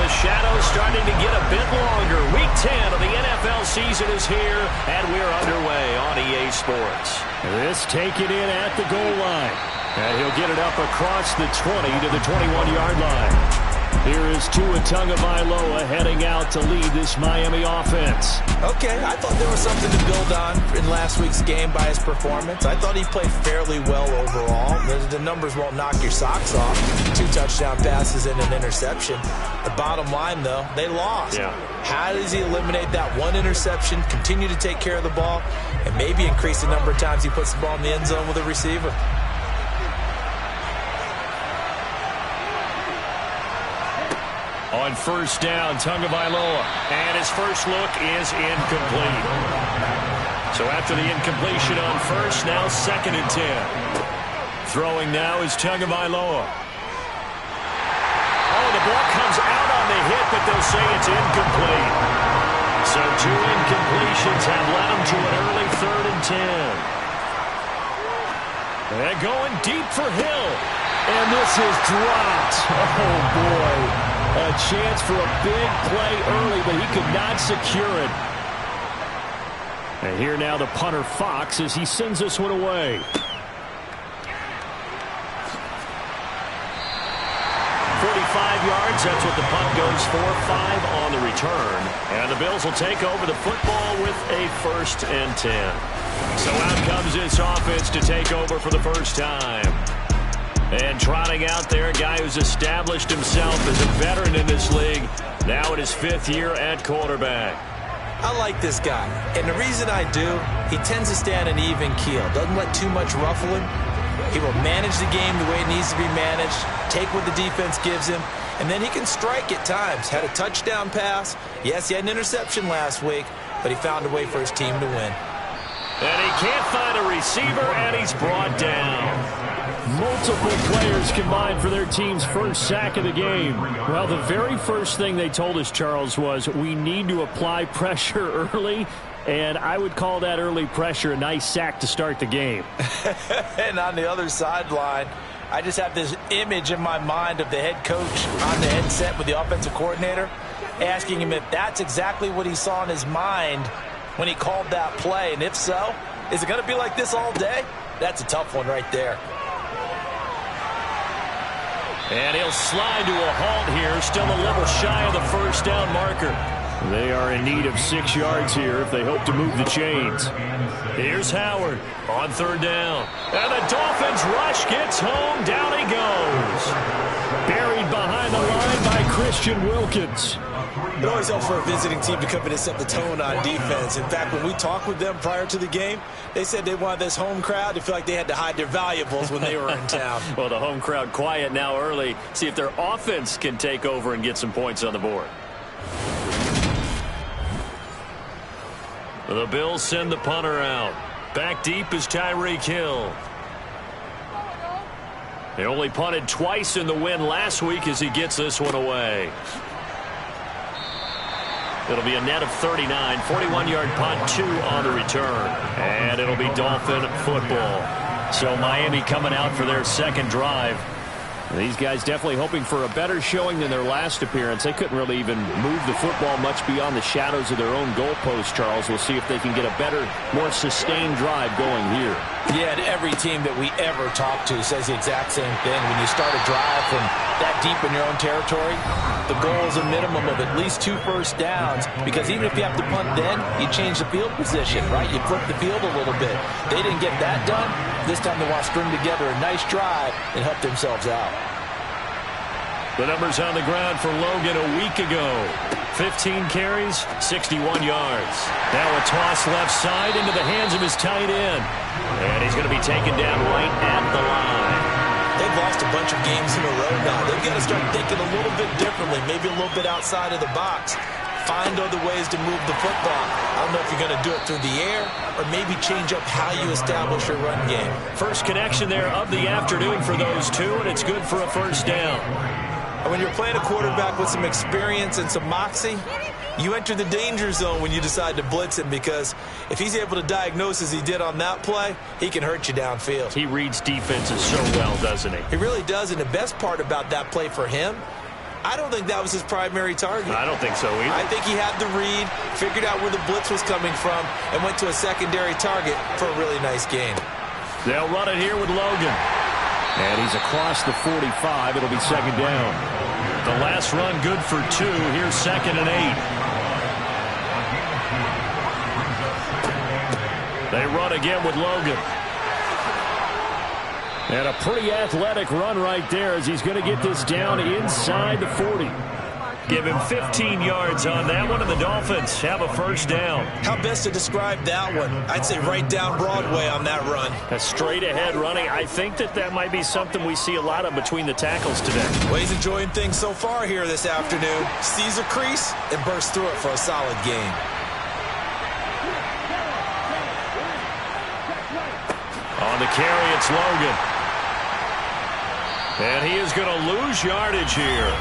the shadows starting to get a bit longer. Week 10 of the NFL season is here, and we're underway on EA Sports. This taken in at the goal line. And he'll get it up across the 20 to the 21-yard line. Here is Tua Tagovailoa heading out to lead this Miami offense. Okay, I thought there was something to build on in last week's game by his performance. I thought he played fairly well overall. The numbers won't knock your socks off. 2 touchdown passes and an interception. The bottom line, though, they lost. Yeah. How does he eliminate that one interception, continue to take care of the ball, and maybe increase the number of times he puts the ball in the end zone with a receiver? On first down, Tagovailoa. And his first look is incomplete. So after the incompletion on first, now 2nd and 10. Throwing now is Tagovailoa. Oh, the ball comes out on the hit, but they'll say it's incomplete. So 2 incompletions have led him to an early 3rd and 10. And going deep for Hill. And this is dropped. Oh, boy. A chance for a big play early, but he could not secure it. And here now the punter Fox as he sends this one away. 45 yards, that's what the punt goes for. 5 on the return. And the Bills will take over the football with a 1st and 10. So out comes this offense to take over for the first time. And trotting out there, a guy who's established himself as a veteran in this league, now in his 5th year at quarterback. I like this guy, and the reason I do, he tends to stay on an even keel. Doesn't let too much ruffle him. He will manage the game the way it needs to be managed, take what the defense gives him, and then he can strike at times. Had a touchdown pass. Yes, he had an interception last week, but he found a way for his team to win. And he can't find a receiver, and he's brought down. Multiple players combined for their team's first sack of the game. Well, the very first thing they told us, Charles, was we need to apply pressure early, and I would call that early pressure a nice sack to start the game. And on the other sideline, I just have this image in my mind of the head coach on the headset with the offensive coordinator, asking him if that's exactly what he saw in his mind when he called that play, and if so, is it going to be like this all day? That's a tough one right there. And he'll slide to a halt here, still a little shy of the first down marker. They are in need of 6 yards here if they hope to move the chains. Here's Howard on 3rd down. And the Dolphins rush gets home. Down he goes. Buried behind the line by Christian Wilkins. It always helps for a visiting team to come in and set the tone on defense. In fact, when we talked with them prior to the game, they said they wanted this home crowd to feel like they had to hide their valuables when they were in town. Well, the home crowd quiet now early. See if their offense can take over and get some points on the board. The Bills send the punter out. Back deep is Tyreek Hill. They only punted twice in the win last week as he gets this one away. It'll be a net of 39, 41-yard punt, 2 on the return. And it'll be Dolphin football. So Miami coming out for their 2nd drive. These guys definitely hoping for a better showing than their last appearance. They couldn't really even move the football much beyond the shadows of their own goalpost, Charles. We'll see if they can get a better, more sustained drive going here. Yeah, and every team that we ever talk to says the exact same thing. When you start a drive from that deep in your own territory, the goal is a minimum of at least 2 first downs, because even if you have to punt then, you change the field position, right? You flip the field a little bit. They didn't get that done. This time they want to string together a nice drive and help themselves out. The numbers on the ground for Logan a week ago. 15 carries, 61 yards. Now a toss left side into the hands of his tight end. And he's going to be taken down right at the line. They've lost a bunch of games in a row now. They've got to start thinking a little bit differently, maybe a little bit outside of the box. Find other ways to move the football. I don't know if you're going to do it through the air or maybe change up how you establish your run game. First connection there of the afternoon for those two, and it's good for a first down. And when you're playing a quarterback with some experience and some moxie, you enter the danger zone when you decide to blitz him, because if he's able to diagnose as he did on that play, he can hurt you downfield. He reads defenses so well, doesn't he? He really does, and the best part about that play for him, I don't think that was his primary target. I don't think so either. I think he had the read, figured out where the blitz was coming from, and went to a secondary target for a really nice gain. They'll run it here with Logan. And he's across the 45. It'll be second down. The last run good for 2. Here's 2nd and 8. They run again with Logan. And a pretty athletic run right there as he's going to get this down inside the 40. Give him 15 yards on that one, and the Dolphins have a first down. How best to describe that one? I'd say right down Broadway on that run. A straight-ahead running. I think that might be something we see a lot of between the tackles today. Well, he's enjoying things so far here this afternoon. Sees a crease and bursts through it for a solid gain. On the carry, it's Logan. And he is going to lose yardage here.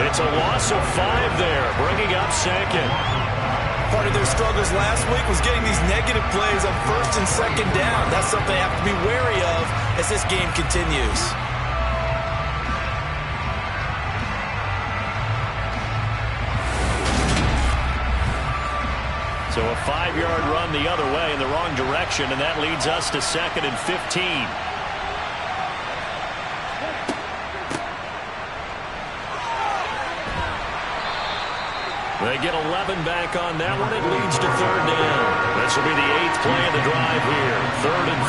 It's a loss of 5 there, bringing up second. Part of their struggles last week was getting these negative plays on 1st and 2nd down. That's something they have to be wary of as this game continues. So a 5-yard run the other way in the wrong direction, and that leads us to 2nd and 15. They get 11 back on that one. It leads to 3rd down. This will be the 8th play of the drive here. 3rd and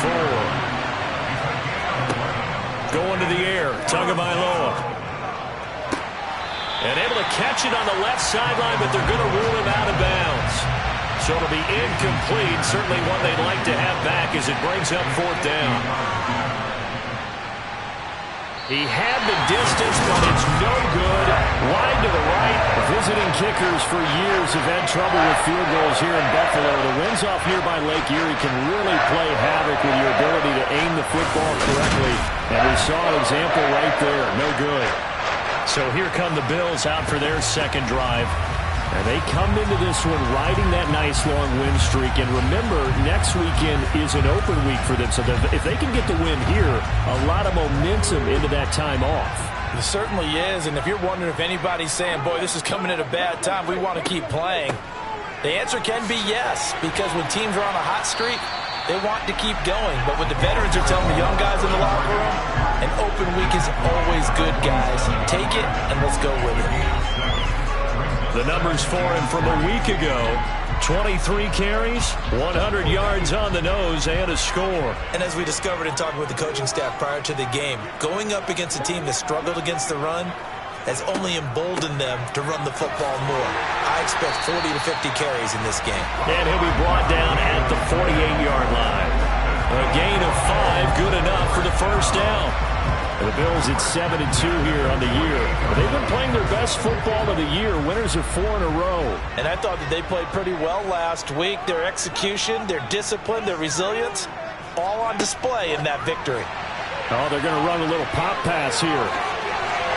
4. Going to the air. Tagovailoa. And able to catch it on the left sideline, but they're going to rule him out of bounds. So it'll be incomplete. Certainly one they'd like to have back as it brings up 4th down. He had the distance, but it's no good. Wide to the right. Visiting kickers for years have had trouble with field goals here in Buffalo. The wins off here by Lake Erie can really play havoc with your ability to aim the football correctly. And we saw an example right there. No good. So here come the Bills out for their second drive. And they come into this one riding that nice long win streak. And remember, next weekend is an open week for them. So if they can get the win here, a lot of momentum into that time off. It certainly is. And if you're wondering if anybody's saying, boy, this is coming at a bad time, we want to keep playing, the answer can be yes. Because when teams are on a hot streak, they want to keep going. But what the veterans are telling the young guys in the locker room, an open week is always good, guys. Take it and let's go with it. The numbers for him from a week ago: 23 carries, 100 yards on the nose, and a score. And as we discovered in talking with the coaching staff prior to the game, going up against a team that struggled against the run has only emboldened them to run the football more. I expect 40 to 50 carries in this game. And he'll be brought down at the 48-yard line. A gain of 5, good enough for the first down. The Bills at 7-2 here on the year. They've been playing their best football of the year. Winners of 4 in a row. And I thought that they played pretty well last week. Their execution, their discipline, their resilience, all on display in that victory. Oh, they're going to run a little pop pass here.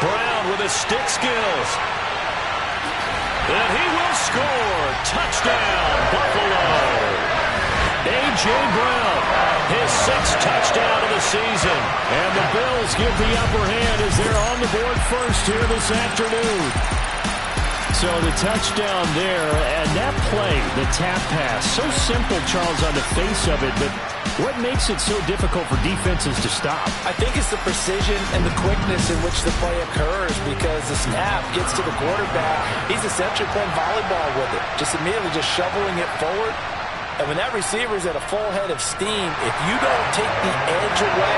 Brown with his stick skills. And he will score. Touchdown, Buffalo. A.J. Brown, his 6th touchdown of the season. And the Bills give the upper hand as they're on the board first here this afternoon. So the touchdown there, and that play, the tap pass, so simple, Charles, on the face of it, but what makes it so difficult for defenses to stop? I think it's the precision and the quickness in which the play occurs, because the snap gets to the quarterback. He's essentially playing volleyball with it, just immediately just shoveling it forward. And when that receiver's at a full head of steam, if you don't take the edge away,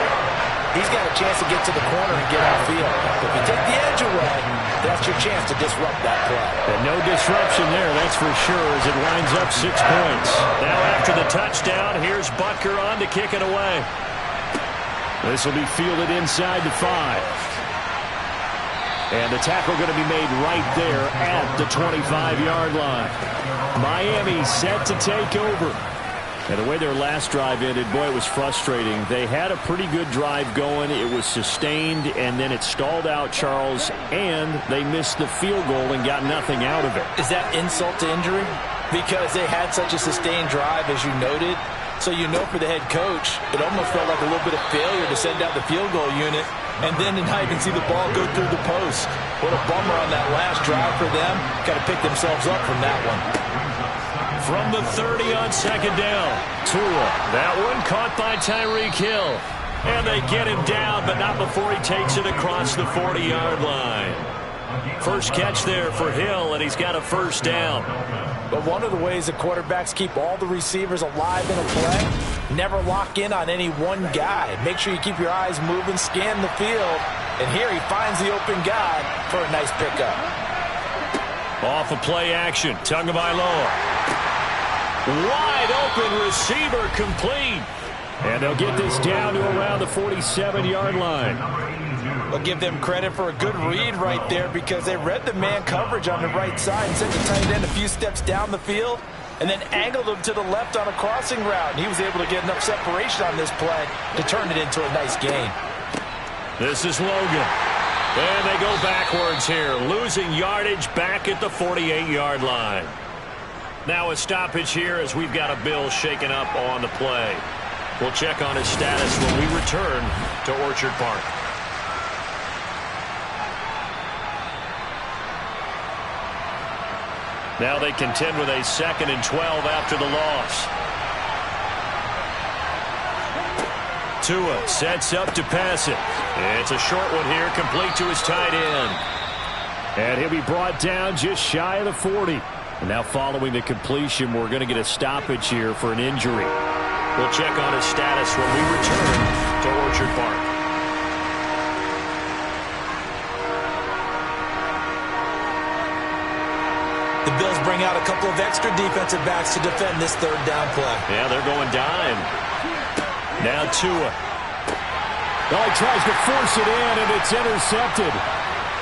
he's got a chance to get to the corner and get outfield. If you take the edge away, that's your chance to disrupt that play. And no disruption there, that's for sure, as it winds up 6 points. Now after the touchdown, here's Butker on to kick it away. This will be fielded inside the 5. And the tackle going to be made right there at the 25-yard line. Miami set to take over. And the way their last drive ended, boy, it was frustrating. They had a pretty good drive going. It was sustained, and then it stalled out, Charles, and they missed the field goal and got nothing out of it. Is that insult to injury? Because they had such a sustained drive, as you noted. So you know for the head coach, it almost felt like a little bit of failure to send out the field goal unit. and then not even see the ball go through the post. What a bummer on that last drive for them. Got to pick themselves up from that one. From the 30 on second down, Tua. That one caught by Tyreek Hill. And they get him down, but not before he takes it across the 40-yard line. First catch there for Hill, and he's got a first down. But one of the ways the quarterbacks keep all the receivers alive in a play, never lock in on any one guy. Make sure you keep your eyes moving, scan the field, and here he finds the open guy for a nice pickup. Off of play action, Tagovailoa. Wide open receiver complete. And they'll get this down to around the 47-yard line. I'll give them credit for a good read right there because they read the man coverage on the right side and sent the tight end a few steps down the field and then angled him to the left on a crossing route. And he was able to get enough separation on this play to turn it into a nice gain. This is Logan. And they go backwards here, losing yardage back at the 48-yard line. Now a stoppage here as we've got a Bill shaken up on the play. We'll check on his status when we return to Orchard Park. Now they contend with a 2nd and 12 after the loss. Tua sets up to pass it. It's a short one here, complete to his tight end. And he'll be brought down just shy of the 40. And now following the completion, we're going to get a stoppage here for an injury. We'll check on his status when we return to Orchard Park. The Bills bring out a couple of extra defensive backs to defend this third down play. Yeah, they're going dime. Now Tua. Oh, he tries to force it in, and it's intercepted.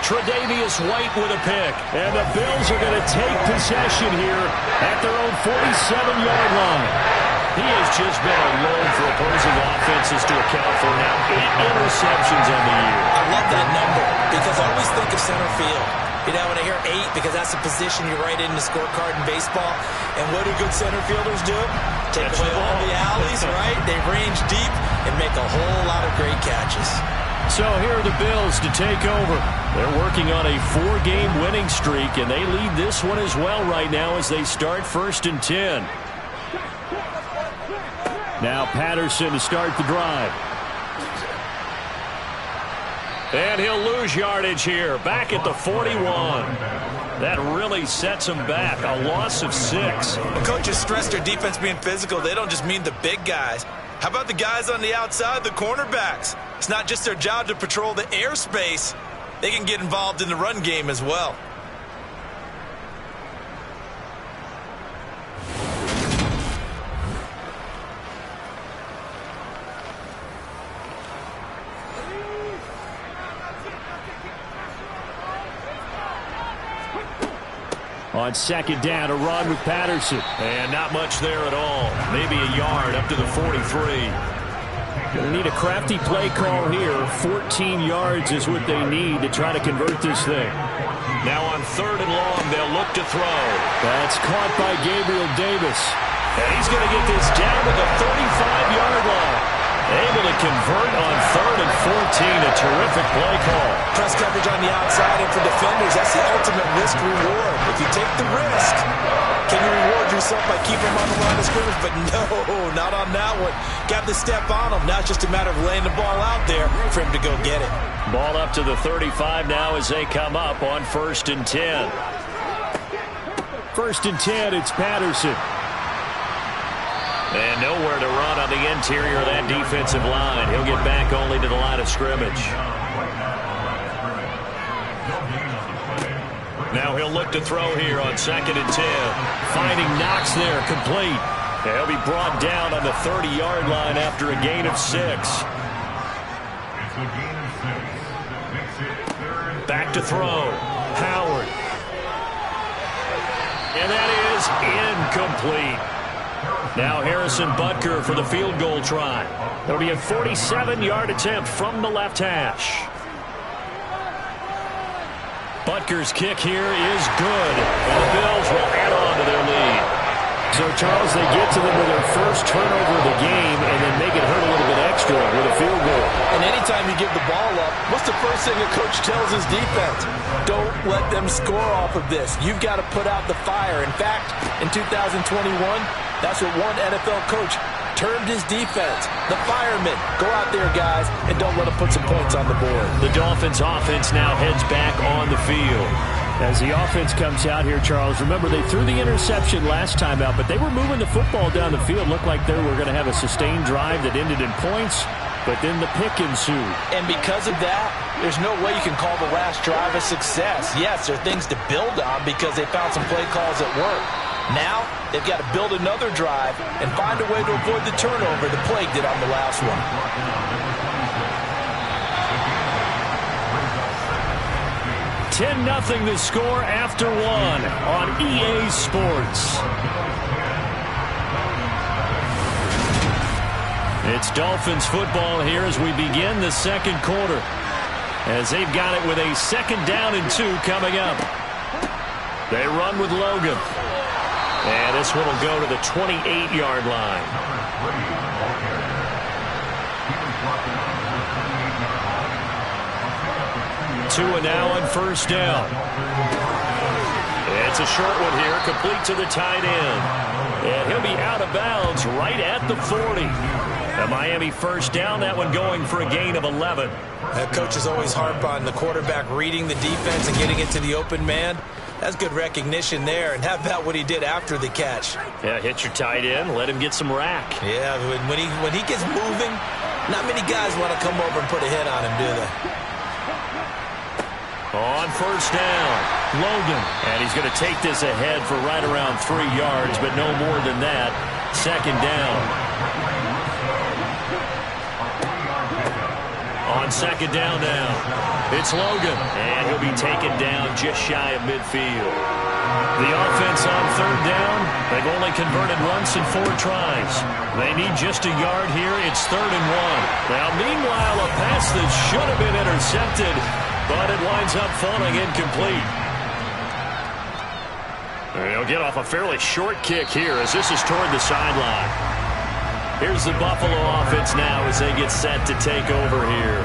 Tre'Davious White with a pick. And the Bills are going to take possession here at their own 47-yard line. He has just been alone for opposing offenses to account for now 8 interceptions on the year. I love that number because I always think of center field. You know, when I hear 8, because that's the position you write in the scorecard in baseball. And what do good center fielders do? Take away all the alleys, right? They range deep and make a whole lot of great catches. So here are the Bills to take over. They're working on a 4-game winning streak, and they lead this one as well right now as they start 1st and 10. Now Patterson to start the drive. And he'll lose yardage here, back at the 41. That really sets him back, a loss of 6. When coaches stress their defense being physical, they don't just mean the big guys. How about the guys on the outside, the cornerbacks? It's not just their job to patrol the airspace. They can get involved in the run game as well. On 2nd down, a run with Patterson. And not much there at all. Maybe a yard up to the 43. Going to need a crafty play call here. 14 yards is what they need to try to convert this thing. Now on 3rd and long, they'll look to throw. That's caught by Gabriel Davis. And he's going to get this down to the 35-yard line. Able to convert on 3rd and 14. A terrific play call. Press coverage on the outside, and for defenders, that's the ultimate risk-reward. If you take the risk, can you reward yourself by keeping him on the line of scrimmage? But no, not on that one. Got to step on him. Now it's just a matter of laying the ball out there for him to go get it. Ball up to the 35 now as they come up on 1st and 10. 1st and 10, it's Patterson. And nowhere to run on the interior of that defensive line. He'll get back only to the line of scrimmage. Now he'll look to throw here on 2nd and 10. Finding Knox there, complete. And he'll be brought down on the 30-yard line after a gain of 6. Back to throw. Howard. And that is incomplete. Now Harrison Butker for the field goal try. It'll be a 47-yard attempt from the left hash. Butker's kick here is good, and the Bills will add on to their lead. So, Charles, they get to them with their first turnover of the game and then make it hurt a little bit extra with a field goal. And anytime you give the ball up, what's the first thing a coach tells his defense? Don't let them score off of this. You've got to put out the fire. In fact, in 2021, that's what one NFL coach termed his defense. The firemen. Go out there, guys, and don't let them put some points on the board. The Dolphins offense now heads back on the field. As the offense comes out here, Charles, remember they threw the interception last time out, but they were moving the football down the field. Looked like they were going to have a sustained drive that ended in points, but then the pick ensued. And because of that, there's no way you can call the last drive a success. Yes, there are things to build on because they found some play calls that work. Now, they've got to build another drive and find a way to avoid the turnover the plague did on the last one. 10-0 the score after one on EA Sports. It's Dolphins football here as we begin the second quarter, as they've got it with a 2nd down and 2 coming up. They run with Logan. And this one will go to the 28-yard line. Tua now on 1st down. It's a short one here, complete to the tight end. And he'll be out of bounds right at the 40. A Miami 1st down, that one going for a gain of 11. Coaches always harp on the quarterback reading the defense and getting it to the open man. That's good recognition there. And how about what he did after the catch? Yeah, hit your tight end, let him get some rack. Yeah, when he gets moving, not many guys want to come over and put a hit on him, do they? On 1st down, Logan. And he's going to take this ahead for right around 3 yards, but no more than that. 2nd down. On 2nd down now, it's Logan. And he'll be taken down just shy of midfield. The offense on 3rd down, they've only converted once in 4 tries. They need just a yard here. It's 3rd and 1. Now, meanwhile, a pass that should have been intercepted, but it winds up falling incomplete. They'll get off a fairly short kick here as this is toward the sideline. Here's the Buffalo offense now as they get set to take over here.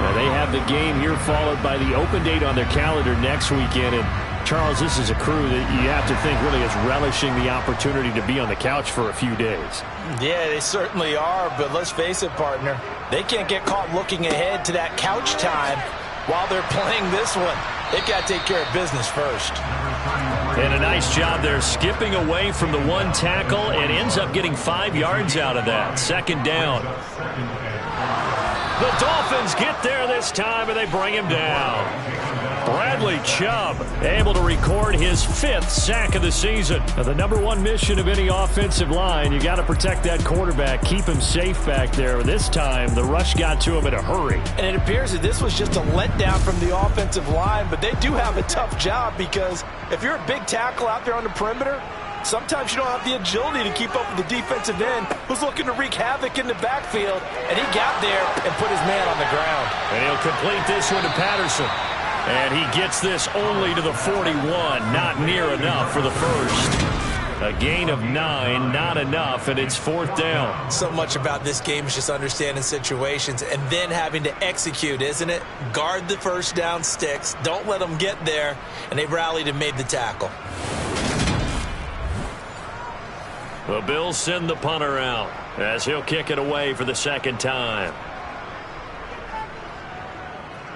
Now they have the game here followed by the open date on their calendar next weekend. And Charles, this is a crew that you have to think really is relishing the opportunity to be on the couch for a few days. Yeah, they certainly are, but let's face it, partner. They can't get caught looking ahead to that couch time while they're playing this one. They've got to take care of business first. And a nice job there skipping away from the one tackle and ends up getting 5 yards out of that. 2nd down. The Dolphins get there this time and they bring him down. Bradley Chubb able to record his 5th sack of the season. Now, the #1 mission of any offensive line, you got to protect that quarterback, keep him safe back there. This time, the rush got to him in a hurry. And it appears that this was just a letdown from the offensive line, but they do have a tough job because if you're a big tackle out there on the perimeter, sometimes you don't have the agility to keep up with the defensive end who's looking to wreak havoc in the backfield, and he got there and put his man on the ground. And he'll complete this one to Patterson. And he gets this only to the 41, not near enough for the first. A gain of 9, not enough, and it's 4th down. So much about this game is just understanding situations and then having to execute, isn't it? Guard the 1st down sticks, don't let them get there, and they rallied and made the tackle. The Bills send the punter out as he'll kick it away for the 2nd time.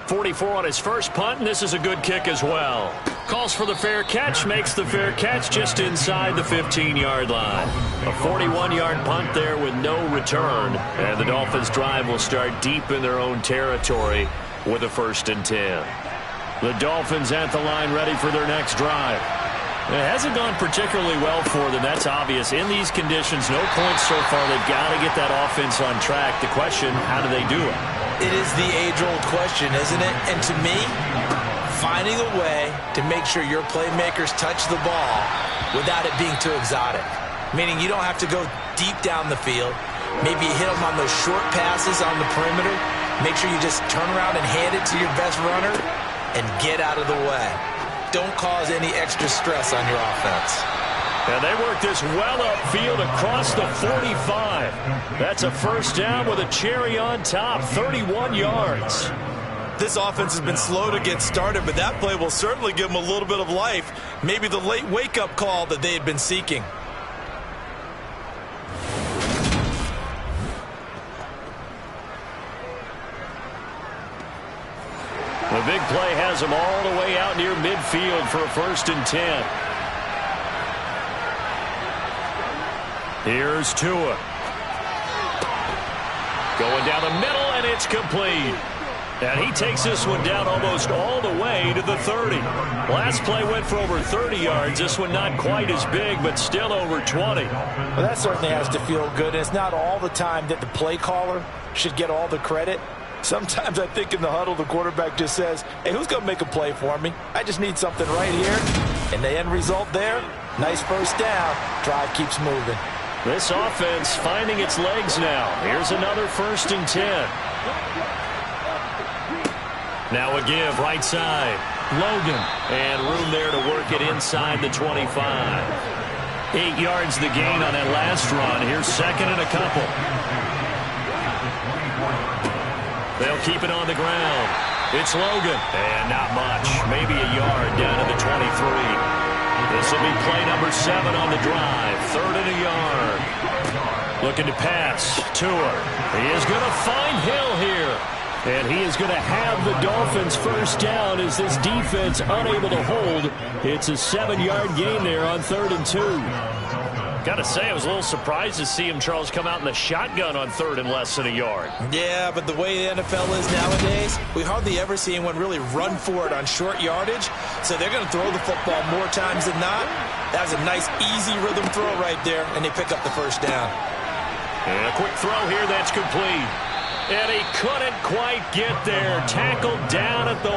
44 on his first punt, and this is a good kick as well. Calls for the fair catch, makes the fair catch just inside the 15-yard line. A 41-yard punt there with no return, and the Dolphins' drive will start deep in their own territory with a 1st and 10. The Dolphins at the line ready for their next drive. It hasn't gone particularly well for them, that's obvious. In these conditions, no points so far. They've got to get that offense on track. The question, how do they do it? It is the age-old question, isn't it? And to me, finding a way to make sure your playmakers touch the ball without it being too exotic. Meaning you don't have to go deep down the field. Maybe you hit them on those short passes on the perimeter. Make sure you just turn around and hand it to your best runner and get out of the way. Don't cause any extra stress on your offense. And they work this well upfield across the 45. That's a first down with a cherry on top, 31 yards. This offense has been slow to get started, but that play will certainly give them a little bit of life. Maybe the late wake-up call that they had been seeking. The big play has them all the way out near midfield for a 1st and 10. Here's Tua. Going down the middle, and it's complete. And he takes this one down almost all the way to the 30. Last play went for over 30 yards. This one not quite as big, but still over 20. Well, that certainly has to feel good. It's not all the time that the play caller should get all the credit. Sometimes I think in the huddle, the quarterback just says, hey, who's going to make a play for me? I just need something right here. And the end result there, nice first down. Drive keeps moving. This offense finding its legs now. Here's another 1st and 10. Now a give right side. Logan. And room there to work it inside the 25. 8 yards the gain on that last run. Here's 2nd and a couple. They'll keep it on the ground. It's Logan. And not much. Maybe a yard down to the 23. This will be play number 7 on the drive. 3rd and a yard. Looking to pass. Tua. He is going to find Hill here. And he is going to have the Dolphins first down as this defense unable to hold. It's a 7-yard gain there on 3rd and 2. Got to say, I was a little surprised to see him, Charles, come out in the shotgun on 3rd and less than a yard. Yeah, but the way the NFL is nowadays, we hardly ever see anyone really run for it on short yardage. So they're going to throw the football more times than not. That was a nice, easy rhythm throw right there, and they pick up the first down. And a quick throw here that's complete. And he couldn't quite get there. Tackled down at the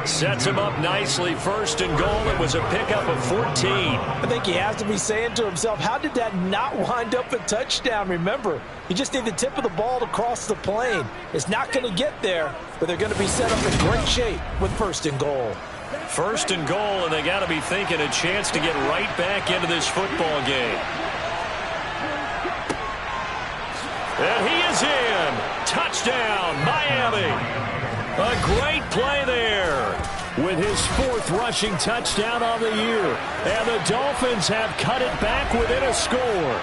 1. Sets him up nicely. 1st and goal. It was a pickup of 14. I think he has to be saying to himself, how did that not wind up a touchdown? Remember, you just need the tip of the ball to cross the plane. It's not going to get there, but they're going to be set up in great shape with 1st and goal. 1st and goal, and they got to be thinking a chance to get right back into this football game. And he is in. Touchdown, Miami. A great play there with his 4th rushing touchdown on the year. And the Dolphins have cut it back within a score.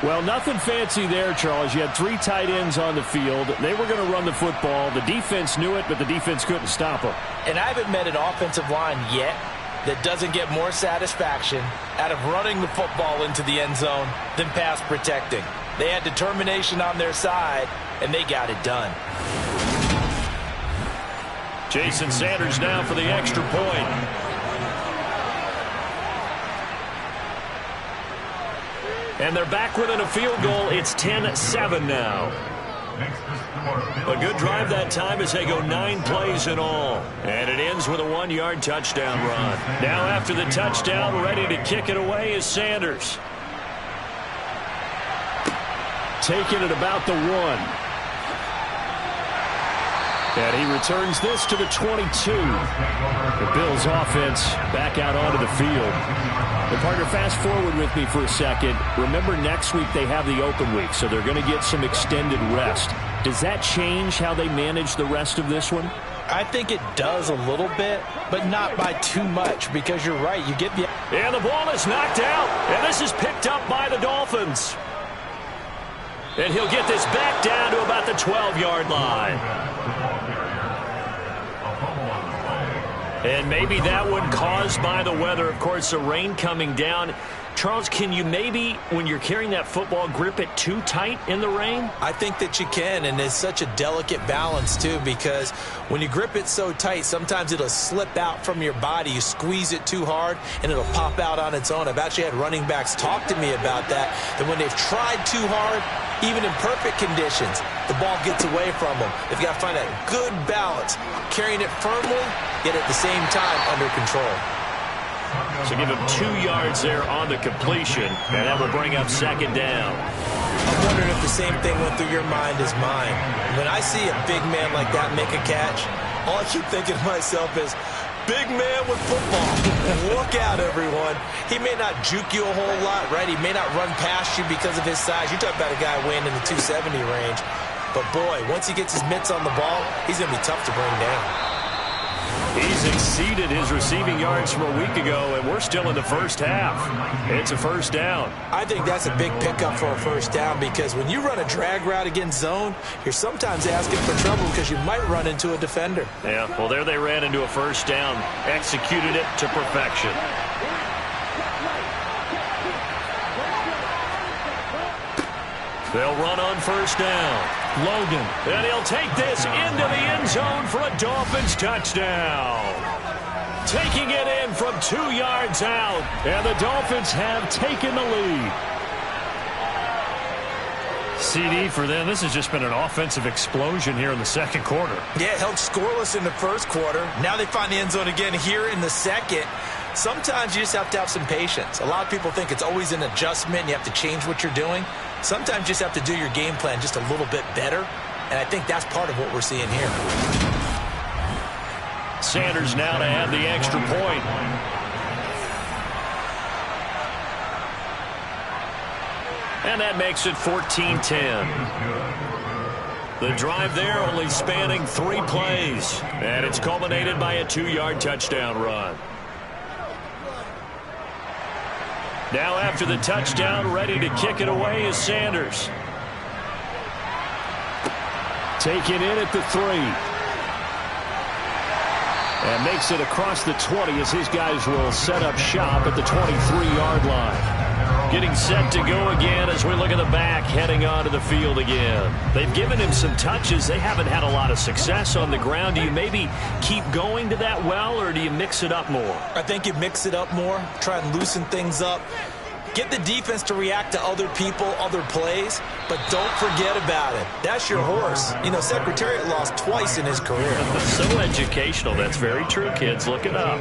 Well, nothing fancy there, Charles. You had 3 tight ends on the field. They were going to run the football. The defense knew it, but the defense couldn't stop them. And I haven't met an offensive line yet that doesn't get more satisfaction out of running the football into the end zone than pass protecting. They had determination on their side, and they got it done. Jason Sanders now for the extra point. And they're back within a field goal. It's 10-7 now. A good drive that time as they go 9 plays in all. And it ends with a 1-yard touchdown run. Now after the touchdown, ready to kick it away is Sanders. Taking it about the 1. And he returns this to the 22. The Bills offense back out onto the field. And partner, fast forward with me for a second. Remember, next week they have the open week, so they're going to get some extended rest. Does that change how they manage the rest of this one? I think it does a little bit, but not by too much, because you're right. You get the... And the ball is knocked out, and this is picked up by the Dolphins. And he'll get this back down to about the 12-yard line. And maybe that one caused by the weather. Of course, the rain coming down. Charles, can you maybe, when you're carrying that football, grip it too tight in the rain? I think that you can, and it's such a delicate balance, too, because when you grip it so tight, sometimes it'll slip out from your body. You squeeze it too hard, and it'll pop out on its own. I've actually had running backs talk to me about that when they've tried too hard, even in perfect conditions, the ball gets away from them. They've got to find that good balance, carrying it firmly, yet at the same time under control. So give him 2 yards there on the completion, and that will bring up 2nd down. I'm wondering if the same thing went through your mind as mine. When I see a big man like that make a catch, all I keep thinking to myself is, big man with football. Look out, everyone. He may not juke you a whole lot, right? He may not run past you because of his size. You talk about a guy weighing in the 270 range. But, boy, once he gets his mitts on the ball, he's going to be tough to bring down. He's exceeded his receiving yards from a week ago, and we're still in the first half. It's a first down. I think that's a big pickup for a first down because when you run a drag route against zone, you're sometimes asking for trouble because you might run into a defender. Yeah, well, there they ran into a first down, executed it to perfection. They'll run on first down. Logan. And he'll take this into the end zone for a Dolphins touchdown. Taking it in from 2 yards out. And the Dolphins have taken the lead. CD for them. This has just been an offensive explosion here in the second quarter. Yeah, held scoreless in the first quarter. Now they find the end zone again here in the second. Sometimes you just have to have some patience. A lot of people think it's always an adjustment. You have to change what you're doing. Sometimes you just have to do your game plan just a little bit better. And I think that's part of what we're seeing here. Sanders now to add the extra point. And that makes it 14-10. The drive there only spanning 3 plays. And it's culminated by a 2-yard touchdown run. Now after the touchdown, ready to kick it away is Sanders. Taken in at the 3. And makes it across the 20 as his guys will set up shop at the 23-yard line. Getting set to go again as we look at the back, heading onto the field again. They've given him some touches. They haven't had a lot of success on the ground. Do you maybe keep going to that well, or do you mix it up more? I think you mix it up more, try and loosen things up. Get the defense to react to other people, other plays, but don't forget about it. That's your horse. You know, Secretariat lost twice in his career. So educational. That's very true, kids. Look it up.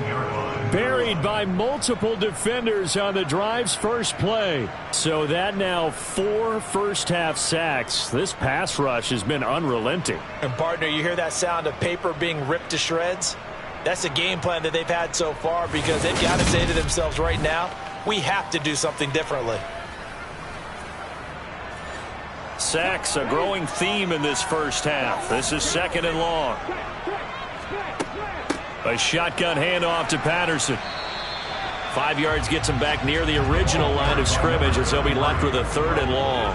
Buried by multiple defenders on the drive's first play. So that now 4 first-half sacks. This pass rush has been unrelenting. And, partner, you hear that sound of paper being ripped to shreds? That's a game plan that they've had so far because they've got to say to themselves right now, we have to do something differently. Sacks, a growing theme in this first half. This is 2nd and long. A shotgun handoff to Patterson. 5 yards gets him back near the original line of scrimmage as they'll be left with a 3rd and long.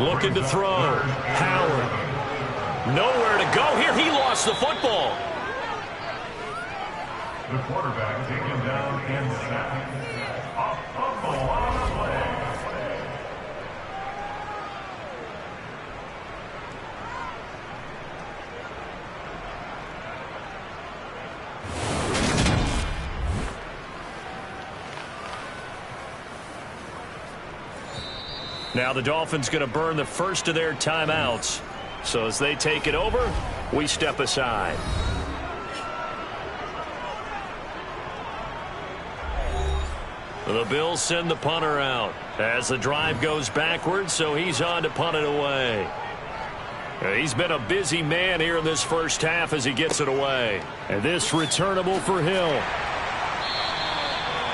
Looking to throw. Howard. Nowhere to go here. He lost the football. The quarterback taken down and sacked off of the line of play. Now the Dolphins going to burn the first of their timeouts. So as they take it over, we step aside. The Bills send the punter out as the drive goes backwards, so he's on to punt it away. He's been a busy man here in this first half as he gets it away. And this returnable for Hill.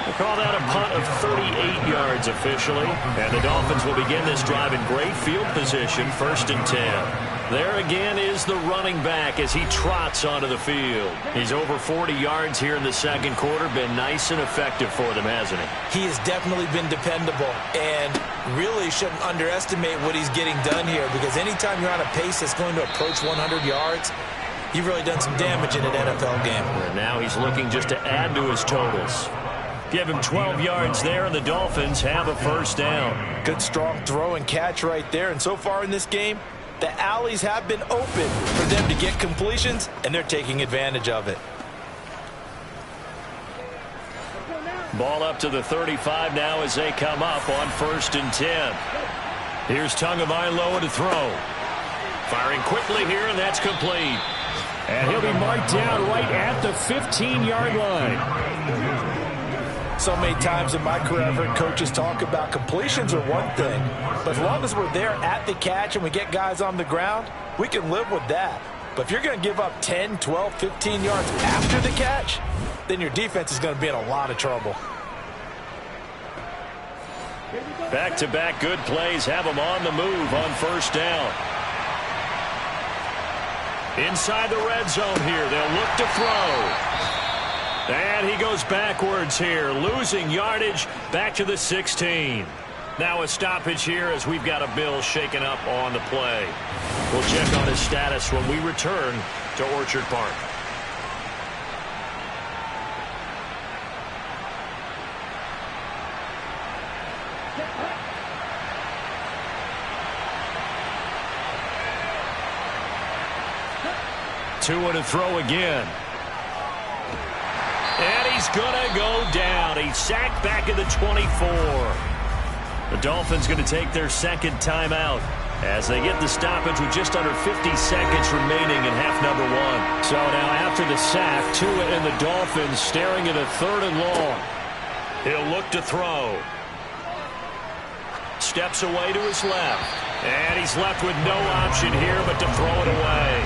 We'll call that a punt of 38 yards officially. And the Dolphins will begin this drive in great field position, 1st and 10. There again is the running back as he trots onto the field. He's over 40 yards here in the second quarter. Been nice and effective for them, hasn't he? He has definitely been dependable and really shouldn't underestimate what he's getting done here because anytime you're on a pace that's going to approach 100 yards, you've really done some damage in an NFL game. And now he's looking just to add to his totals. Give him 12 yards there, and the Dolphins have a first down. Good, strong throw and catch right there. And so far in this game, the alleys have been open for them to get completions, and they're taking advantage of it. Ball up to the 35 now as they come up on 1st and 10. Here's Tagovailoa to throw. Firing quickly here, and that's complete. And he'll be marked down right at the 15-yard line. So many times in my career, I've heard coaches talk about completions are one thing, but as long as we're there at the catch and we get guys on the ground, we can live with that. But if you're going to give up 10, 12, 15 yards after the catch, then your defense is going to be in a lot of trouble. Back-to-back good plays have them on the move on first down. Inside the red zone here, they'll look to throw. And he goes backwards here, losing yardage back to the 16. Now a stoppage here as we've got a Bill shaken up on the play. We'll check on his status when we return to Orchard Park. Tua to throw again. And he's going to go down. He's sacked back at the 24. The Dolphins going to take their second timeout as they get the stoppage with just under 50 seconds remaining in half number one. So now after the sack, Tua and the Dolphins staring at a 3rd and long. He'll look to throw. Steps away to his left. And he's left with no option here but to throw it away.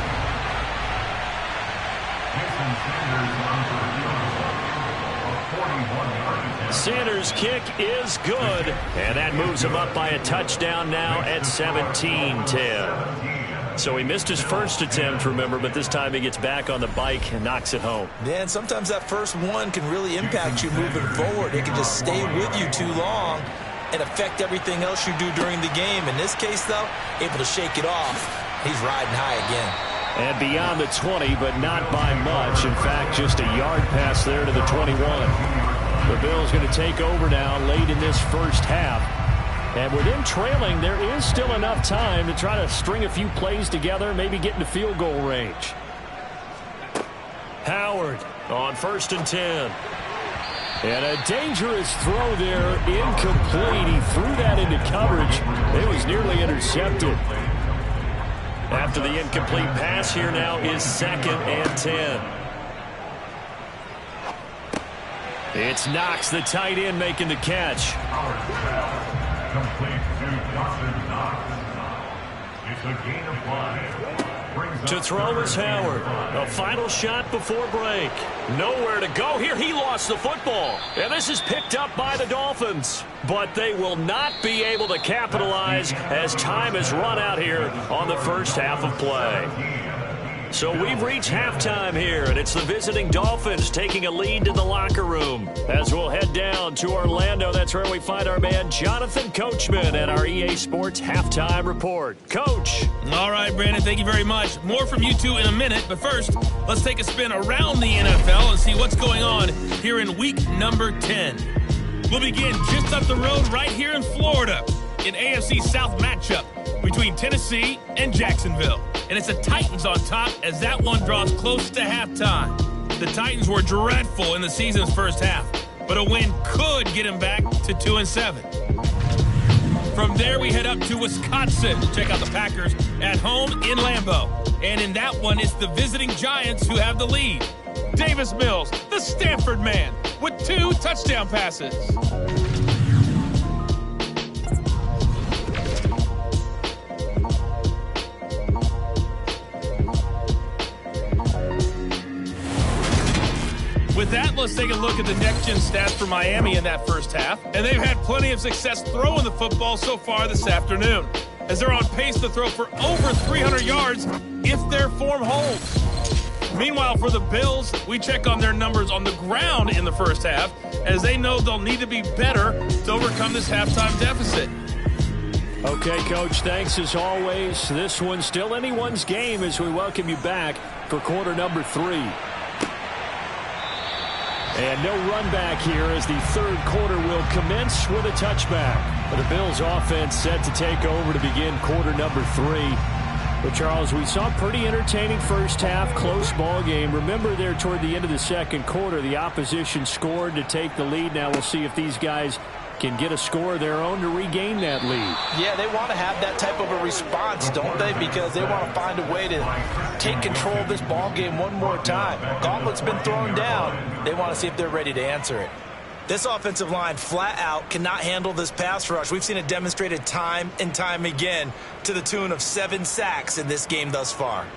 Sanders' kick is good, and that moves him up by a touchdown now at 17-10. So he missed his first attempt, remember, but this time he gets back on the bike and knocks it home. Yeah, and sometimes that first one can really impact you moving forward. It can just stay with you too long and affect everything else you do during the game. In this case, though, able to shake it off. He's riding high again. And beyond the 20, but not by much. In fact, just a yard pass there to the 21. The Bills going to take over now late in this first half. And with them trailing, there is still enough time to try to string a few plays together, maybe get into field goal range. Howard on 1st and 10. And a dangerous throw there, incomplete. He threw that into coverage. It was nearly intercepted. After the incomplete pass, here now is 2nd and 10. It's Knox, the tight end, making the catch. Complete to Dawson Knox. It's a gain of 5. To throw is Howard. A final shot before break. Nowhere to go here. He lost the football. And this is picked up by the Dolphins. But they will not be able to capitalize as time has run out here on the first half of play. So we've reached halftime here, and it's the visiting Dolphins taking a lead to the locker room. As we'll head down to Orlando, that's where we find our man Jonathan Coachman at our EA Sports Halftime Report. Coach. All right, Brandon, thank you very much. More from you two in a minute, but first, let's take a spin around the NFL and see what's going on here in week number 10. We'll begin just up the road right here in Florida, in AFC South matchup between Tennessee and Jacksonville. And it's the Titans on top as that one draws close to halftime. The Titans were dreadful in the season's first half, but a win could get them back to 2-7. From there, we head up to Wisconsin to check out the Packers at home in Lambeau. And in that one, it's the visiting Giants who have the lead. Davis Mills, the Stanford man, with 2 touchdown passes. With that, let's take a look at the next-gen stats for Miami in that first half. And they've had plenty of success throwing the football so far this afternoon, as they're on pace to throw for over 300 yards if their form holds. Meanwhile, for the Bills, we check on their numbers on the ground in the first half, as they know they'll need to be better to overcome this halftime deficit. Okay, Coach, thanks as always. This one's still anyone's game as we welcome you back for quarter number 3. And no run back here as the third quarter will commence with a touchback. But the Bills offense set to take over to begin quarter number 3. But, Charles, we saw a pretty entertaining first half, close ball game. Remember there toward the end of the second quarter, the opposition scored to take the lead. Now we'll see if these guys can get a score of their own to regain that lead. Yeah, they want to have that type of a response, don't they? Because they want to find a way to take control of this ball game one more time. Gauntlet's been thrown down. They want to see if they're ready to answer it. This offensive line flat out cannot handle this pass rush. We've seen it demonstrated time and time again to the tune of 7 sacks in this game thus far.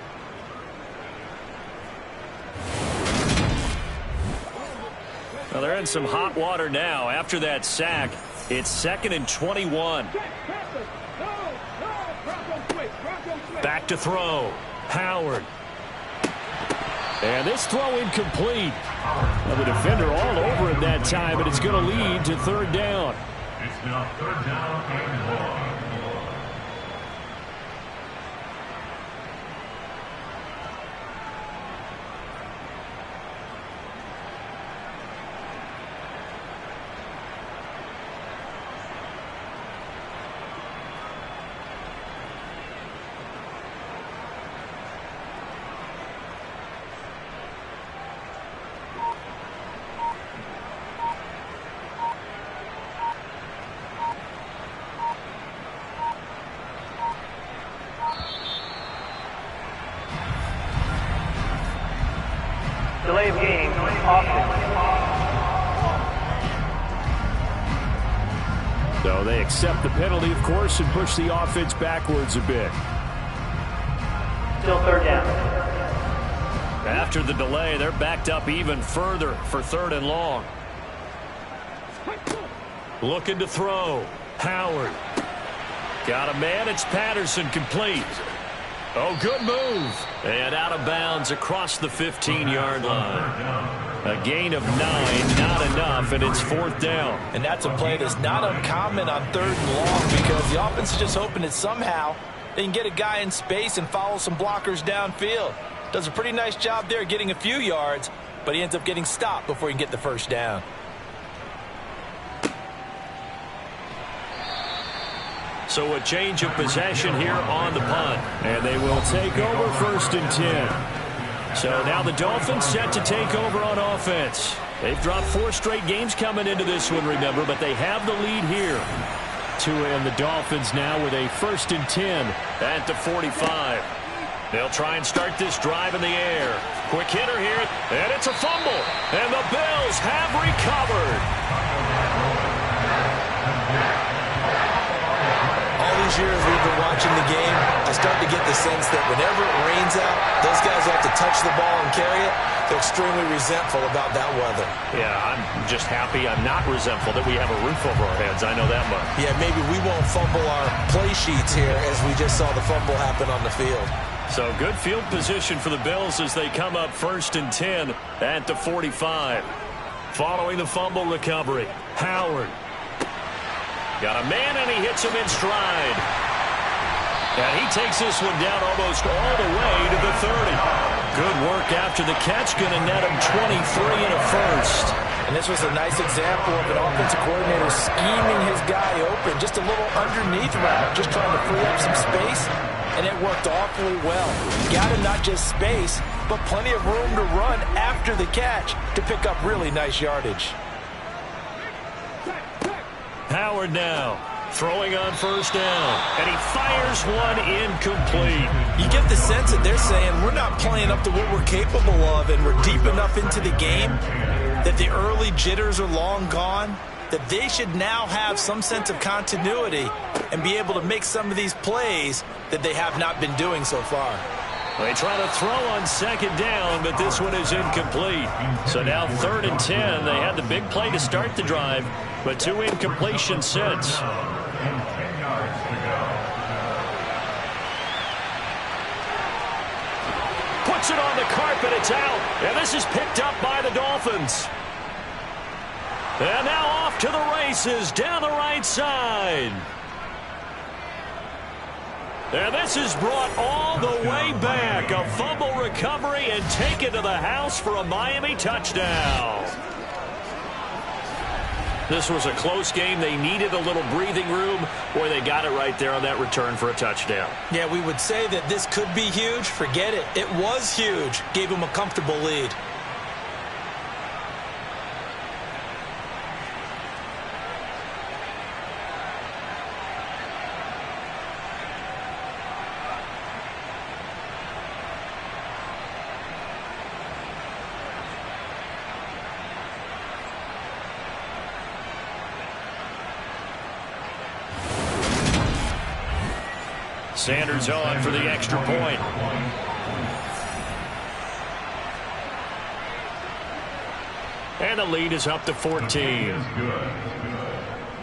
Well, they're in some hot water now. After that sack, it's 2nd and 21. Back to throw. Howard. And this throw incomplete. Well, the defender all over him that time, but it's going to lead to 3rd down. It's now 3rd down and 1. Delay of game, offense. So they accept the penalty, of course, and push the offense backwards a bit. Still 3rd down. After the delay, they're backed up even further for 3rd and long. Looking to throw. Howard. Got a man. It's Patterson, complete. Oh, good move. And out of bounds across the 15-yard line. A gain of 9, not enough, and it's 4th down. And that's a play that's not uncommon on 3rd and long because the offense is just hoping that somehow they can get a guy in space and follow some blockers downfield. Does a pretty nice job there getting a few yards, but he ends up getting stopped before he can get the 1st down. So a change of possession here on the punt. And they will take over 1st and 10. So now the Dolphins set to take over on offense. They've dropped 4 straight games coming into this one, remember, but they have the lead here. Tua and the Dolphins now with a 1st and 10 at the 45. They'll try and start this drive in the air. Quick hitter here, and it's a fumble. And the Bills have recovered. These years we've been watching the game, I start to get the sense that whenever it rains out, those guys have to touch the ball and carry it. They're extremely resentful about that weather. Yeah, I'm just happy I'm not resentful that we have a roof over our heads. I know that much. Yeah, maybe we won't fumble our play sheets here as we just saw the fumble happen on the field. So good field position for the Bills as they come up 1st and 10 at the 45. Following the fumble recovery, Howard. Got a man, and he hits him in stride. And he takes this one down almost all the way to the 30. Good work after the catch. Going to net him 23 and a 1st. And this was a nice example of an offensive coordinator scheming his guy open. Just a little underneath route, just trying to free up some space. And it worked awfully well. Got him not just space, but plenty of room to run after the catch to pick up really nice yardage. Howard now throwing on 1st down, and he fires one incomplete. You get the sense that they're saying we're not playing up to what we're capable of, and we're deep enough into the game that the early jitters are long gone, that they should now have some sense of continuity and be able to make some of these plays that they have not been doing so far. They try to throw on 2nd down, but this one is incomplete. So now 3rd and 10. They had the big play to start the drive, but 2 incompletions since. Puts it on the carpet. It's out. And this is picked up by the Dolphins. And now off to the races down the right side. And this is brought all the way back. A fumble recovery and taken to the house for a Miami touchdown. This was a close game. They needed a little breathing room, or they got it right there on that return for a touchdown. Yeah, we would say that this could be huge. Forget it. It was huge. Gave them a comfortable lead. Sanders on for the extra point. And the lead is up to 14.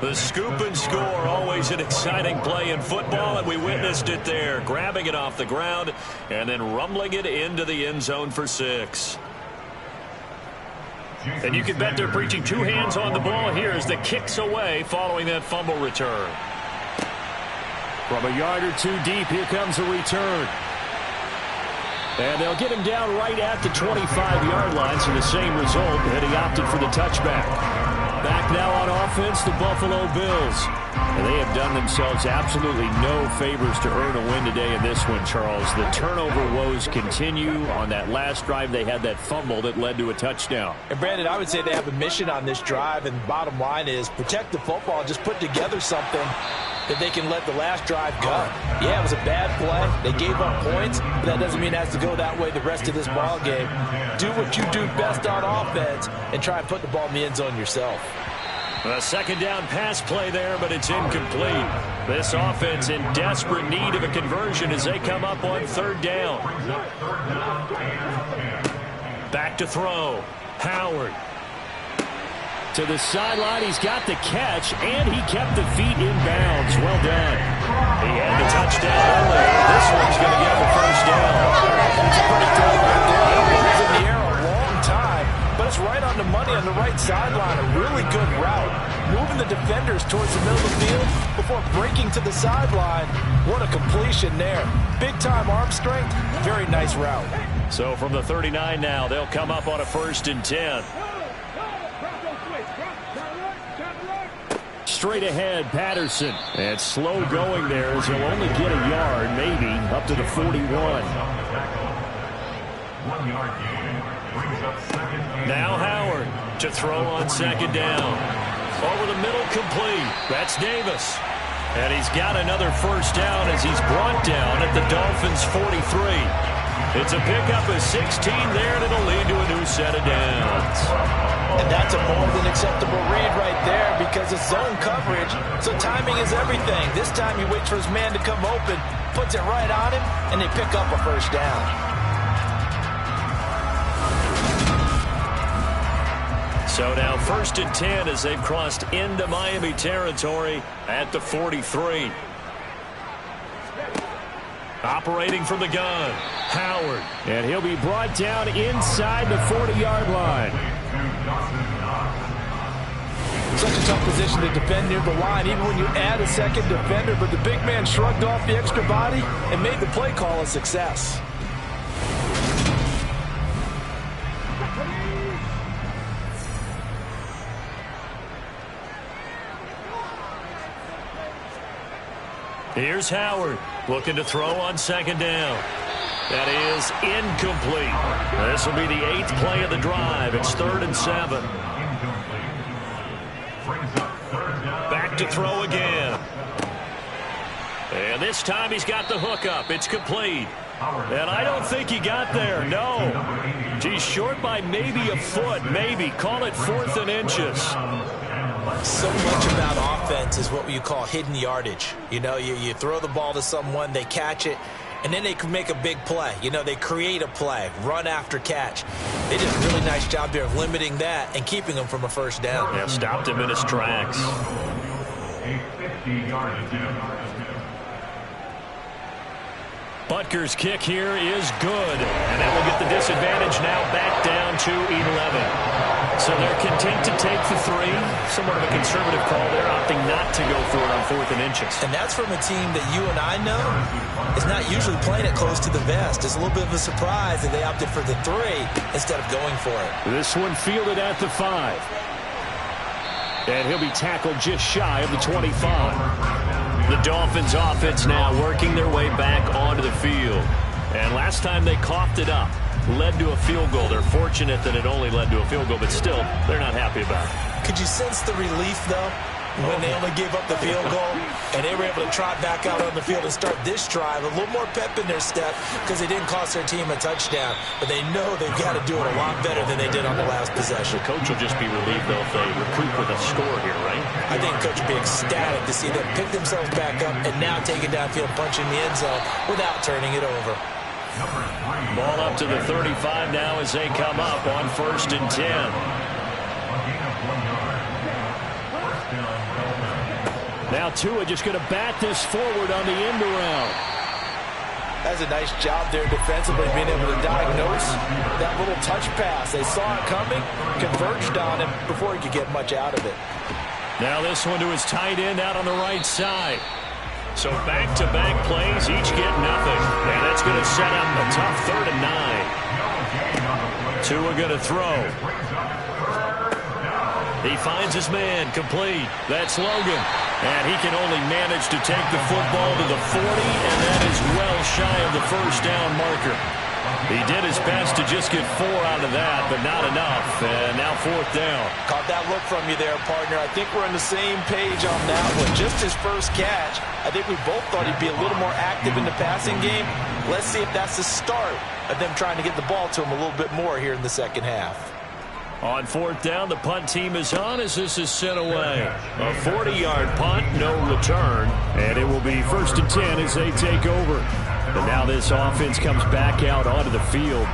The scoop and score, always an exciting play in football, and we witnessed it there, grabbing it off the ground and then rumbling it into the end zone for 6. And you can bet they're preaching 2 hands on the ball here as the kick's away following that fumble return. From a yard or 2 deep, here comes a return. And they'll get him down right at the 25-yard line, so the same result, and he opted for the touchback. Back now on offense, the Buffalo Bills. And they have done themselves absolutely no favors to earn a win today in this one, Charles. The turnover woes continue. On that last drive, they had that fumble that led to a touchdown. And, Brandon, I would say they have a mission on this drive, and the bottom line is protect the football, just put together something that they can let the last drive go. Yeah, it was a bad play. They gave up points, but that doesn't mean it has to go that way the rest of this ball game. Do what you do best on offense and try and put the ball in the end zone yourself. A second down pass play there, but it's incomplete. This offense in desperate need of a conversion as they come up on 3rd down. Back to throw. Howard. To the sideline, he's got the catch, and he kept the feet in bounds. Well done. He had the touchdown early. This one's going to get him a first down. It's a pretty throw right there. It was in the air a long time, but it's right on the money on the right sideline. A really good route. Moving the defenders towards the middle of the field before breaking to the sideline. What a completion there. Big-time arm strength. Very nice route. So from the 39 now, they'll come up on a 1st and 10. Straight ahead, Patterson. And slow going there as he'll only get a yard, maybe, up to the 41. Now Howard to throw on 2nd down. Over the middle, complete. That's Davis. And he's got another first down as he's brought down at the Dolphins' 43. It's a pickup of 16 there, and it'll lead to a new set of downs. And that's a more than acceptable read right there because it's zone coverage, so timing is everything. This time he waits for his man to come open, puts it right on him, and they pick up a first down. So now 1st and 10 as they've crossed into Miami territory at the 43. Operating from the gun, Howard. And he'll be brought down inside the 40-yard line. Such a tough position to defend near the line, even when you add a second defender, but the big man shrugged off the extra body and made the play call a success. Here's Howard looking to throw on 2nd down. That is incomplete. This will be the 8th play of the drive. It's 3rd and 7. Back to throw again. And this time he's got the hookup. It's complete. And I don't think he got there. No. He's short by maybe a foot, maybe. Call it 4th and inches. So much about offense is what you call hidden yardage. You know, you throw the ball to someone, they catch it, and then they can make a big play. You know, they create a play, run after catch. They did a really nice job there of limiting that and keeping him from a first down. Yeah, stopped him in his tracks. Butker's kick here is good. And that will get the disadvantage now back down to 11. So they're content to take the 3. Somewhat of a conservative call there, opting not to go for it on 4th and inches. And that's from a team that you and I know is not usually playing it close to the vest. It's a little bit of a surprise that they opted for the 3 instead of going for it. This one fielded at the 5. And he'll be tackled just shy of the 25. The Dolphins offense now working their way back onto the field. And last time they coughed it up, led to a field goal. They're fortunate that it only led to a field goal, but still, they're not happy about it. Could you sense the relief, though, when they only gave up the field goal and they were able to trot back out on the field and start this drive? A little more pep in their step because they didn't cost their team a touchdown, but they know they've got to do it a lot better than they did on the last possession. The coach will just be relieved, though, if they recoup with a score here, right? I think coach will be ecstatic to see them pick themselves back up and now take it downfield, punching the end zone without turning it over. Ball up to the 35 now as they come up on 1st and 10. Now Tua just going to bat this forward on the end around. That's a nice job there defensively, being able to diagnose that little touch pass. They saw it coming, converged on him before he could get much out of it. Now this one to his tight end out on the right side. So back-to-back plays, each get nothing. And that's going to set up a tough 3rd and 9. Tua going to throw. He finds his man, complete. That's Logan. And he can only manage to take the football to the 40, and that is well shy of the first down marker. He did his best to just get 4 out of that, but not enough. And now 4th down. Caught that look from you there, partner. I think we're on the same page on that one. Just his first catch. I think we both thought he'd be a little more active in the passing game. Let's see if that's the start of them trying to get the ball to him a little bit more here in the second half. On 4th down, the punt team is on as this is sent away. A 40-yard punt, no return, and it will be 1st and 10 as they take over. And now this offense comes back out onto the field.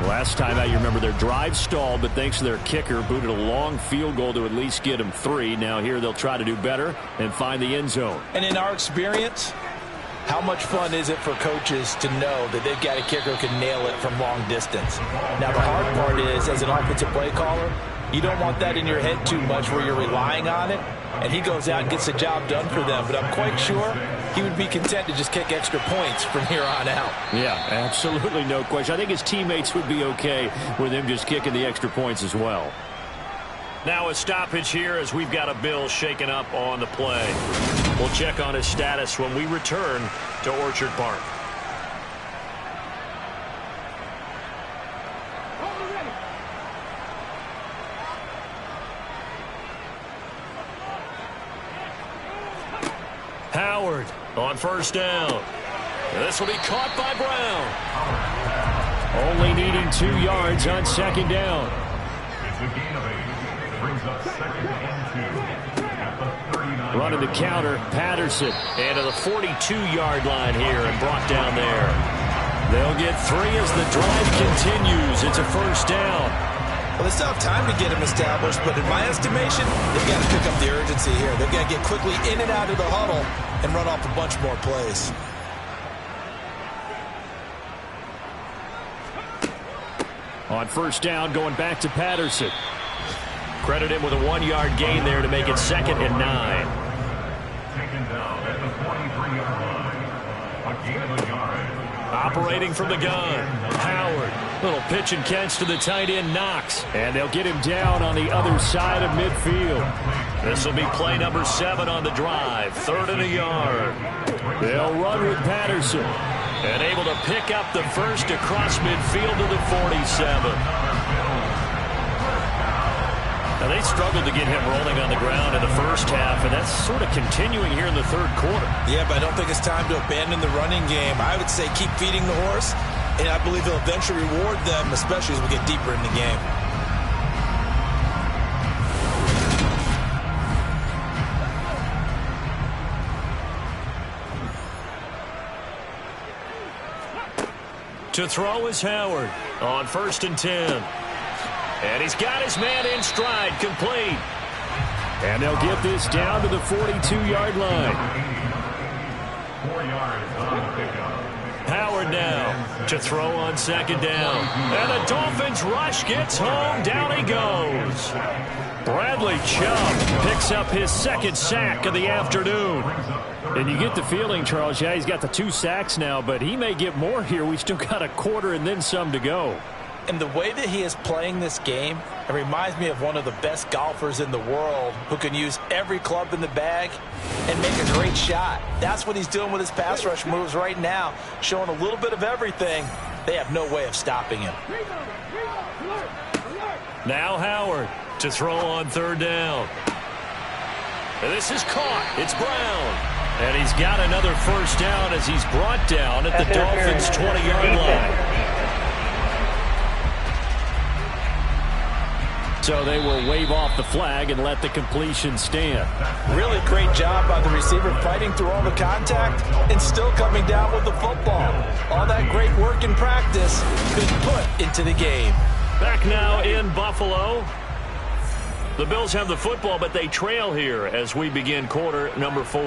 Last time out, you remember their drive stalled, but thanks to their kicker, booted a long field goal to at least get them 3. Now here they'll try to do better and find the end zone. And in our experience, how much fun is it for coaches to know that they've got a kicker who can nail it from long distance? Now, the hard part is, as an offensive play caller, you don't want that in your head too much where you're relying on it, and he goes out and gets the job done for them. But I'm quite sure he would be content to just kick extra points from here on out. Yeah, absolutely no question. I think his teammates would be okay with him just kicking the extra points as well. Now a stoppage here as we've got a Bill shaken up on the play. We'll check on his status when we return to Orchard Park. Howard on 1st down. This will be caught by Brown. Only needing 2 yards on 2nd down. It's a gain of 8. Brings up 2nd and 2 at the 39. Running the counter, Patterson. And to the 42-yard line here and brought down there. They'll get 3 as the drive continues. It's a 1st down. Well, they still have time to get him established, but in my estimation, they've got to pick up the urgency here. They've got to get quickly in and out of the huddle and run off a bunch more plays. On 1st down, going back to Patterson. Credit him with a 1-yard gain there to make it 2nd and 9. Taken down at the 43-yard line. A gain of a yard. Operating from the gun, Howard. Little pitch and catch to the tight end, Knox. And they'll get him down on the other side of midfield. This will be play number 7 on the drive. 3rd and a yard. They'll run with Patterson. And able to pick up the first across midfield to the 47. Now, they struggled to get him rolling on the ground in the first half, and that's sort of continuing here in the 3rd quarter. Yeah, but I don't think it's time to abandon the running game. I would say keep feeding the horse, and I believe he'll eventually reward them, especially as we get deeper in the game. To throw is Howard on 1st and 10. And he's got his man in stride, complete. And they'll get this down to the 42-yard line. 4 yards on the pickup. Howard now to throw on 2nd down. And the Dolphins rush gets home. Down he goes. Bradley Chubb picks up his 2nd sack of the afternoon. And you get the feeling, Charles, yeah, he's got the 2 sacks now, but he may get more here. We still got a quarter and then some to go. And the way that he is playing this game, it reminds me of one of the best golfers in the world who can use every club in the bag and make a great shot. That's what he's doing with his pass rush moves right now, showing a little bit of everything. They have no way of stopping him. Now Howard to throw on 3rd down. And this is caught. It's Brown. And he's got another 1st down as he's brought down at the Dolphins' 20-yard line. So they will wave off the flag and let the completion stand. Really great job by the receiver fighting through all the contact and still coming down with the football. All that great work in practice being put into the game. Back now in Buffalo. The Bills have the football, but they trail here as we begin quarter number 4.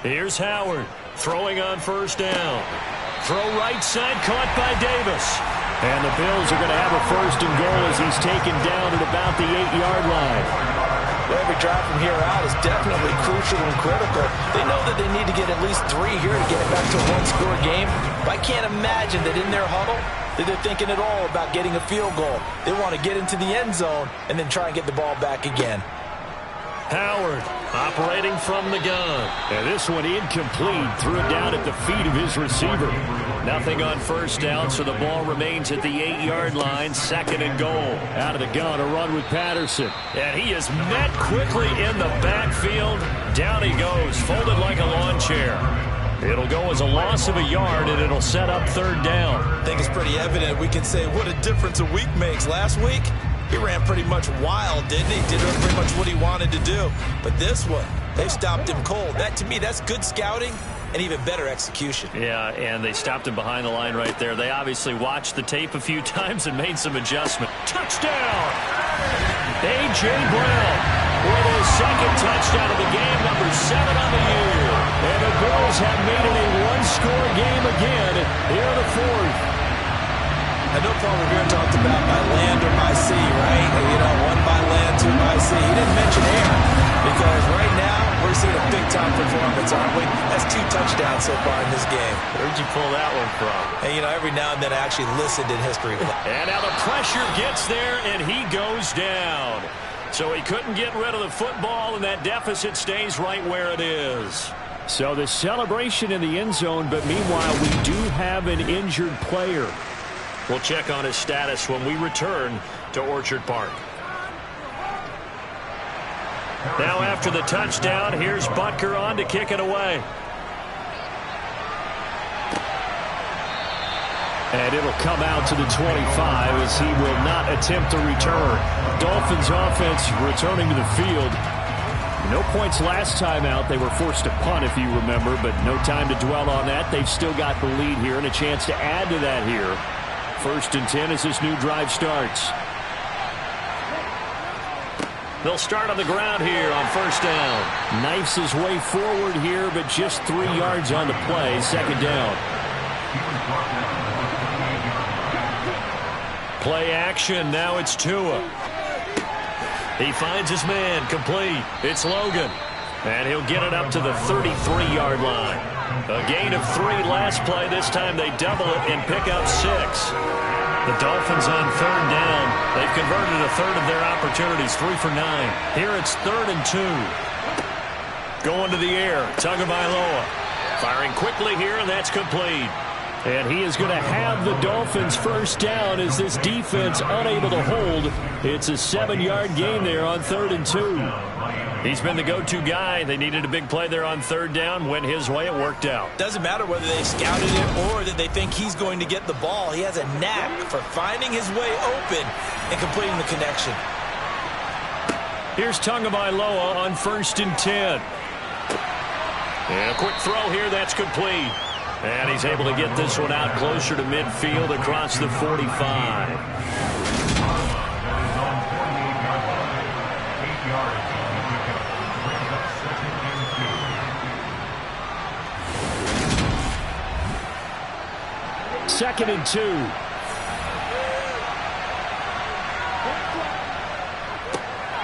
Here's Howard throwing on first down. Throw right side, caught by Davis. And the Bills are going to have a first and goal as he's taken down at about the 8-yard line. Every drive from here out is definitely crucial and critical. They know that they need to get at least 3 here to get it back to a one-score game. But I can't imagine that in their huddle that they're thinking at all about getting a field goal. They want to get into the end zone and then try and get the ball back again. Howard operating from the gun. And this one incomplete. Threw it down at the feet of his receiver. Nothing on first down, so the ball remains at the 8-yard line. Second and goal. Out of the gun, a run with Patterson. And he is met quickly in the backfield. Down he goes, folded like a lawn chair. It'll go as a loss of a yard, and it'll set up third down. I think it's pretty evident. We can say what a difference a week makes. Last week, he ran pretty much wild, didn't he? Did pretty much what he wanted to do. But this one, they stopped him cold. That, to me, that's good scouting and even better execution. Yeah, and they stopped him behind the line right there. They obviously watched the tape a few times and made some adjustment. Touchdown! A.J. Brown with his second touchdown of the game, number 7 on the year. And the Bills have made it a one-score game again here in the 4th. I know Paul Revere talked about by land or by sea, right? You know, 1 by land, 2 by sea. He didn't mention air because right now we're seeing a big-time performance, aren't we? That's 2 touchdowns so far in this game. Where'd you pull that one from? And, you know, every now and then I actually listened in history. And now the pressure gets there, and he goes down. So he couldn't get rid of the football, and that deficit stays right where it is. So the celebration in the end zone, but meanwhile we do have an injured player. We'll check on his status when we return to Orchard Park. Now after the touchdown, here's Butker on to kick it away. And it'll come out to the 25 as he will not attempt a return. Dolphins offense returning to the field. No points last time out. They were forced to punt, if you remember, but no time to dwell on that. They've still got the lead here and a chance to add to that here. 1st and 10 as this new drive starts. They'll start on the ground here on first down. Knifes his way forward here, but just 3 yards on the play. Second down. Play action. Now it's Tua. He finds his man. Complete. It's Logan. And he'll get it up to the 33-yard line. A gain of 3 last play. This time they double it and pick up 6. The Dolphins on third down. They've converted a third of their opportunities, 3 for 9. Here it's 3rd and 2. Going to the air. Tagovailoa firing quickly here, and that's complete. And he is going to have the Dolphins first down as this defense unable to hold. It's a 7-yard gain there on 3rd and 2. He's been the go-to guy. They needed a big play there on third down. Went his way. It worked out. Doesn't matter whether they scouted it or that they think he's going to get the ball. He has a knack for finding his way open and completing the connection. Here's Tagovailoa on 1st and 10. And a quick throw here. That's complete. And he's able to get this one out closer to midfield across the 45. Second and 2.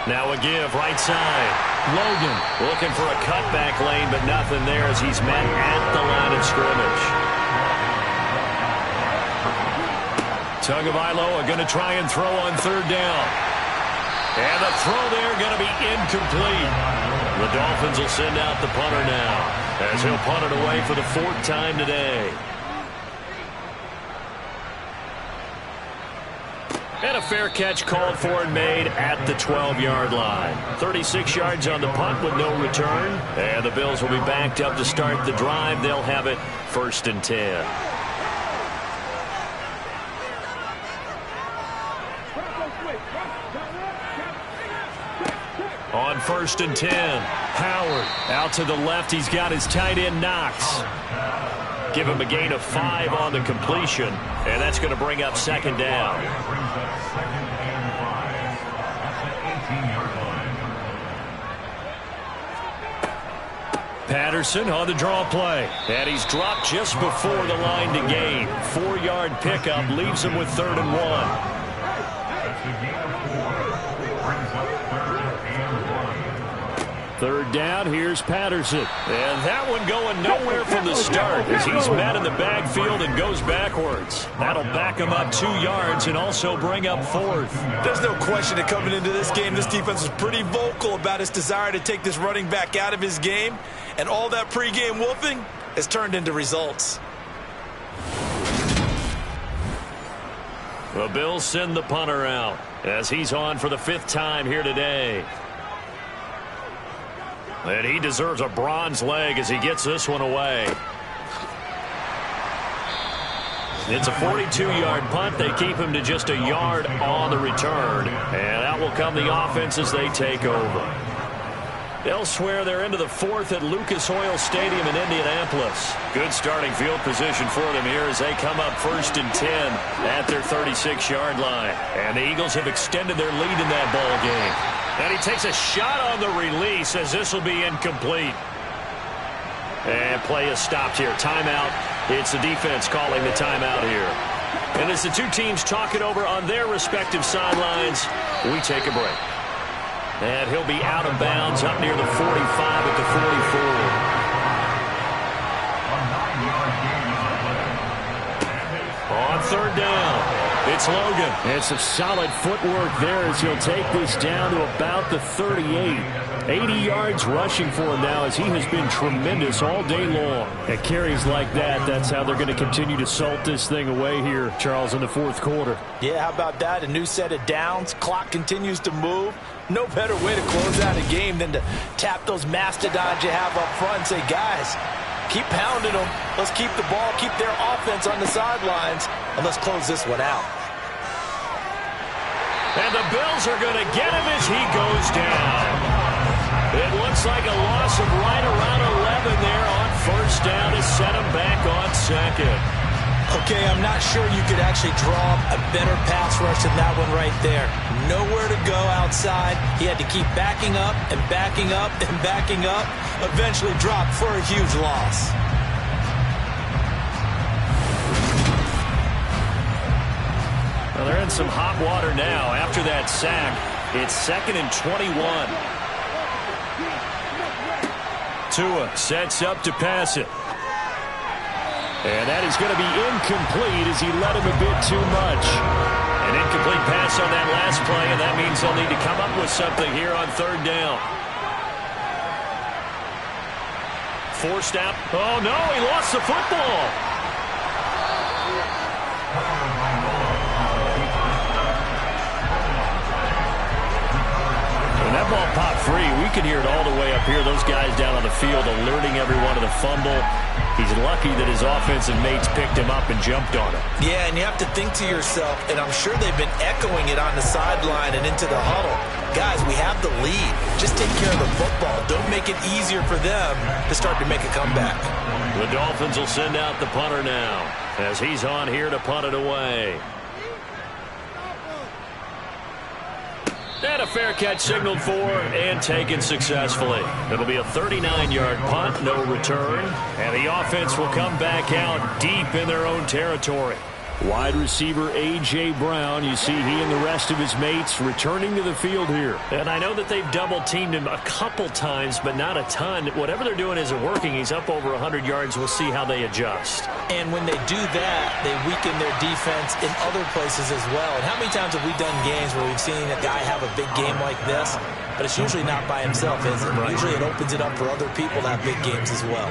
Now a give, right side. Logan looking for a cutback lane, but nothing there as he's met at the line of scrimmage. Tagovailoa going to try and throw on third down. And the throw there going to be incomplete. The Dolphins will send out the punter now as he'll punt it away for the 4th time today. And a fair catch called for and made at the 12-yard line. 36 yards on the punt with no return. And the Bills will be backed up to start the drive. They'll have it 1st and 10. On 1st and 10, Howard out to the left. He's got his tight end Knox. Give him a gain of 5 on the completion, and that's going to bring up 2nd down. Patterson on the draw play. And he's dropped just before the line to gain. 4-yard pickup leaves him with 3rd and 1. That's a gain of 4. Brings up 3rd and 1. 3rd down, here's Patterson. And that one going nowhere from the start as he's met in the backfield and goes backwards. That'll back him up 2 yards and also bring up 4th. There's no question that coming into this game, this defense was pretty vocal about its desire to take this running back out of his game. And all that pregame wolfing has turned into results. The Bills send the punter out as he's on for the 5th time here today. And he deserves a bronze leg as he gets this one away. It's a 42-yard punt. They keep him to just a yard on the return. And out will come the offense as they take over. Elsewhere, they're into the 4th at Lucas Oil Stadium in Indianapolis. Good starting field position for them here as they come up 1st and 10 at their 36-yard line. And the Eagles have extended their lead in that ball game. And he takes a shot on the release as this will be incomplete. And play is stopped here. Timeout. It's the defense calling the timeout here. And as the two teams talk it over on their respective sidelines, we take a break. And he'll be out of bounds up near the 45 at the 44. On 3rd down, it's Logan. And some solid footwork there as he'll take this down to about the 38. 80 yards rushing for him now as he has been tremendous all day long. At carries like that, that's how they're going to continue to salt this thing away here, Charles, in the 4th quarter. Yeah, how about that? A new set of downs. Clock continues to move. No better way to close out a game than to tap those mastodons you have up front and say, guys, keep pounding them. Let's keep the ball, keep their offense on the sidelines, and let's close this one out. And the Bills are going to get him as he goes down. It looks like a loss of right around 11 there on 1st down to set him back on 2nd. Okay, I'm not sure you could actually draw a better pass rush than that one right there. Nowhere to go outside. He had to keep backing up and backing up and backing up. Eventually dropped for a huge loss. Well, they're in some hot water now after that sack. It's 2nd and 21. Tua sets up to pass it. And that is going to be incomplete as he let him a bit too much. An incomplete pass on that last play, and that means they'll need to come up with something here on 3rd down. Forced out. Oh, no, he lost the football. When that ball popped free, we could hear it all the way up here. Those guys down on the field alerting everyone of the fumble. He's lucky that his offensive mates picked him up and jumped on him. Yeah, and you have to think to yourself, and I'm sure they've been echoing it on the sideline and into the huddle. Guys, we have the lead. Just take care of the football. Don't make it easier for them to start to make a comeback. The Dolphins will send out the punter now as he's on here to punt it away. And a fair catch signaled for and taken successfully. It'll be a 39-yard punt, no return. And the offense will come back out deep in their own territory. Wide receiver A.J. Brown, you see he and the rest of his mates returning to the field here. And I know that they've double-teamed him a couple times, but not a ton. Whatever they're doing isn't working. He's up over 100 yards. We'll see how they adjust. And when they do that, they weaken their defense in other places as well. And how many times have we done games where we've seen a guy have a big game like this? But it's usually not by himself, is it? Right. Usually it opens it up for other people to have big games as well.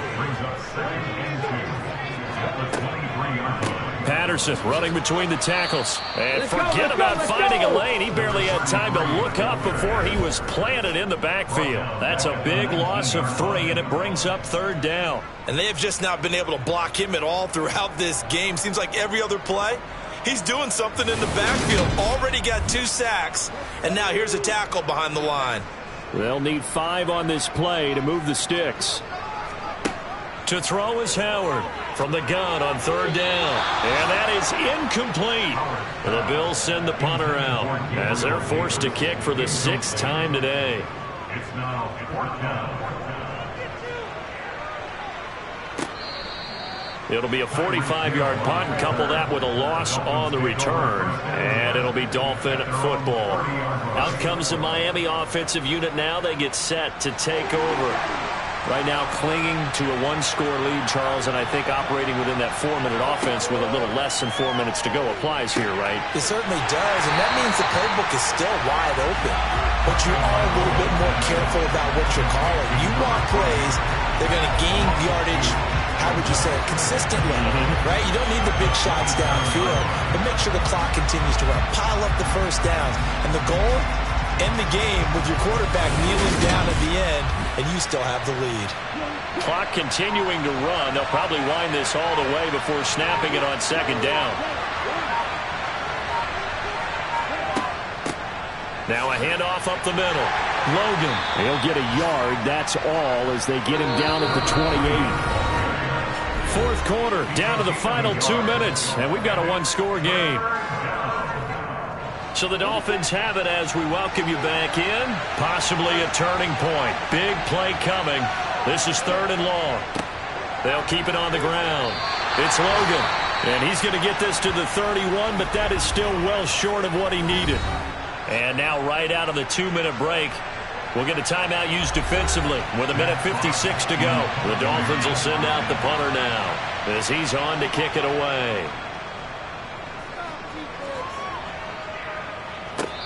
Patterson running between the tackles. And forget about finding a lane. He barely had time to look up before he was planted in the backfield. That's a big loss of 3, and it brings up 3rd down. And they have just not been able to block him at all throughout this game. Seems like every other play, he's doing something in the backfield. Already got 2 sacks, and now here's a tackle behind the line. They'll need 5 on this play to move the sticks. To throw is Howard from the gun on 3rd down. And that is incomplete. The Bills send the punter out as they're forced to kick for the 6th time today. It's now 4th down. It'll be a 45-yard punt, and couple that with a loss on the return, and it'll be Dolphin football. Out comes the Miami offensive unit now. They get set to take over. Right now clinging to a one-score lead, Charles, and I think operating within that 4-minute offense with a little less than 4 minutes to go applies here, right? It certainly does, and that means the playbook is still wide open. But you are a little bit more careful about what you're calling. You want plays, they're going to gain yardage, how would you say it, consistently, right? You don't need the big shots downfield, but make sure the clock continues to run. Pile up the first downs, and the goal, end the game with your quarterback kneeling down at the end, and you still have the lead. Clock continuing to run. They'll probably wind this all the way before snapping it on second down. Now a handoff up the middle. Logan, he'll get a yard. That's all as they get him down at the 28. Fourth quarter, down to the final 2 minutes, and we've got a one-score game. So the Dolphins have it as we welcome you back in. Possibly a turning point. Big play coming. This is 3rd and long. They'll keep it on the ground. It's Logan, and he's going to get this to the 31, but that is still well short of what he needed. And now right out of the 2-minute break, we'll get a timeout used defensively with 1:56 to go. The Dolphins will send out the punter now as he's on to kick it away.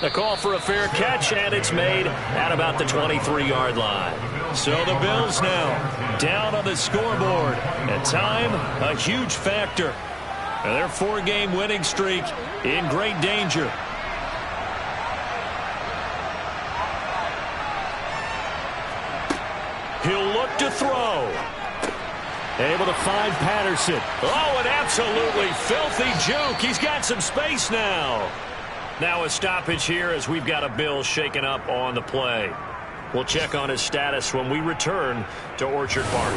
The call for a fair catch, and it's made at about the 23-yard line. So the Bills now down on the scoreboard. And time, a huge factor. And their 4-game winning streak in great danger. He'll look to throw. Able to find Patterson. Oh, an absolutely filthy juke. He's got some space now. Now a stoppage here as we've got a Bill shaken up on the play. We'll check on his status when we return to Orchard Park.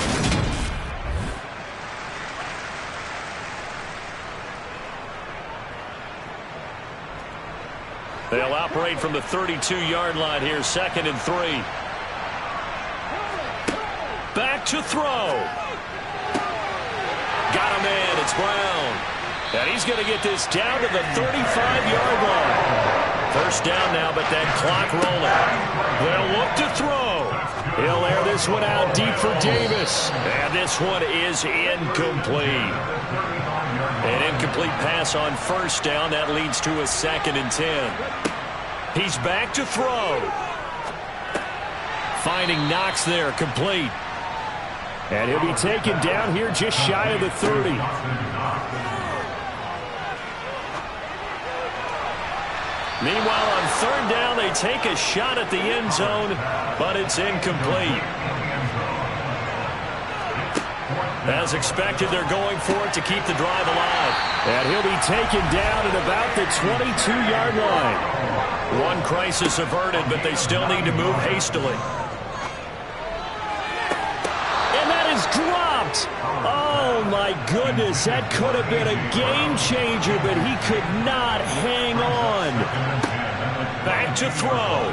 They'll operate from the 32-yard line here, 2nd and 3. Back to throw. Got a man. It's Brown. And he's going to get this down to the 35-yard line. First down now, but that clock rolling. They'll look to throw. He'll air this one out deep for Davis. And this one is incomplete. An incomplete pass on first down. That leads to a 2nd and 10. He's back to throw. Finding Knox there, complete. And he'll be taken down here just shy of the 30. Meanwhile, on 3rd down, they take a shot at the end zone, but it's incomplete. As expected, they're going for it to keep the drive alive. And he'll be taken down at about the 22-yard line. One crisis averted, but they still need to move hastily. And that is dropped. Oh, my goodness. That could have been a game changer, but he could not hang on. Back to throw.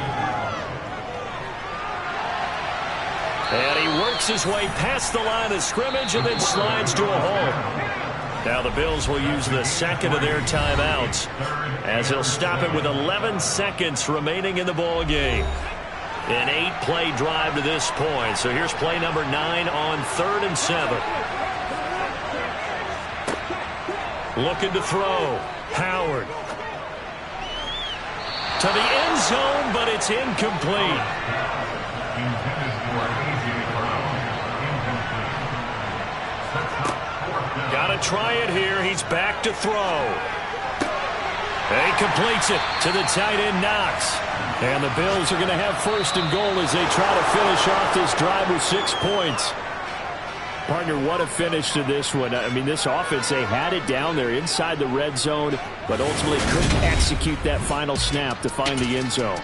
And he works his way past the line of scrimmage and then slides to a hole. Now the Bills will use the 2nd of their timeouts as he'll stop it with 11 seconds remaining in the ball game. An 8-play drive to this point. So here's play number 9 on 3rd and 7. Looking to throw. Howard. To the end zone, but it's incomplete. Got to try it here. He's back to throw. He completes it to the tight end, Knox. And the Bills are going to have 1st and goal as they try to finish off this drive with 6 points. Partner, what a finish to this one. I mean, this offense, they had it down there inside the red zone, but ultimately couldn't execute that final snap to find the end zone.